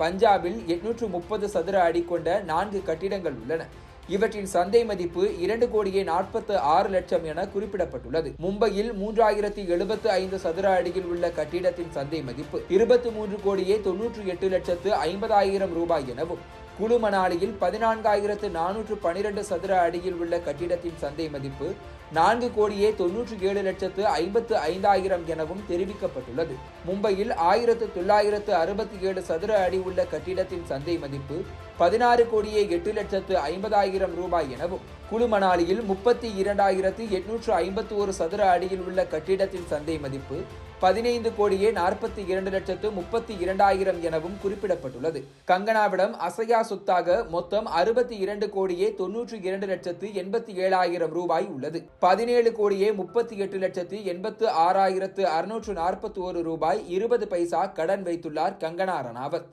பஞ்சாபில் 830 சதுர அடி கொண்ட 4 கட்டிடங்கள் உள்ளன. இவற்றின் சந்தை மதிப்பு 2,46,00,000 என குறிப்பிடப்பட்டுள்ளது. மும்பையில் 3075 சதுர அடியில் உள்ள கட்டிடத்தின் சந்தை மதிப்பு 23,98,50,000 ரூபாய் எனவும், குழு மணாலியில் 14,412 சதுர அடியில் உள்ள கட்டிடத்தின் சந்தை மதிப்பு 4,97,55,000 எனவும் தெரிவிக்கப்பட்டுள்ளது. மும்பையில் 1967 சதுர அடி உள்ள கட்டிடத்தின் சந்தை மதிப்பு 16,08,50,000 ரூபாய் எனவும், குழு மணாலியில் 32,851 சதுர அடியில் உள்ள கட்டிடத்தின் சந்தை மதிப்பு 15,42,32,000 எனவும் குறிப்பிடப்பட்டுள்ளது. கங்கனாவிடம் அசையா சொத்தாக மொத்தம் 62,92,87,000 ரூபாய் உள்ளது. 17,38,86,641 ரூபாய் 20 பைசா கடன் வைத்துள்ளார் கங்கனா ரணாவத்.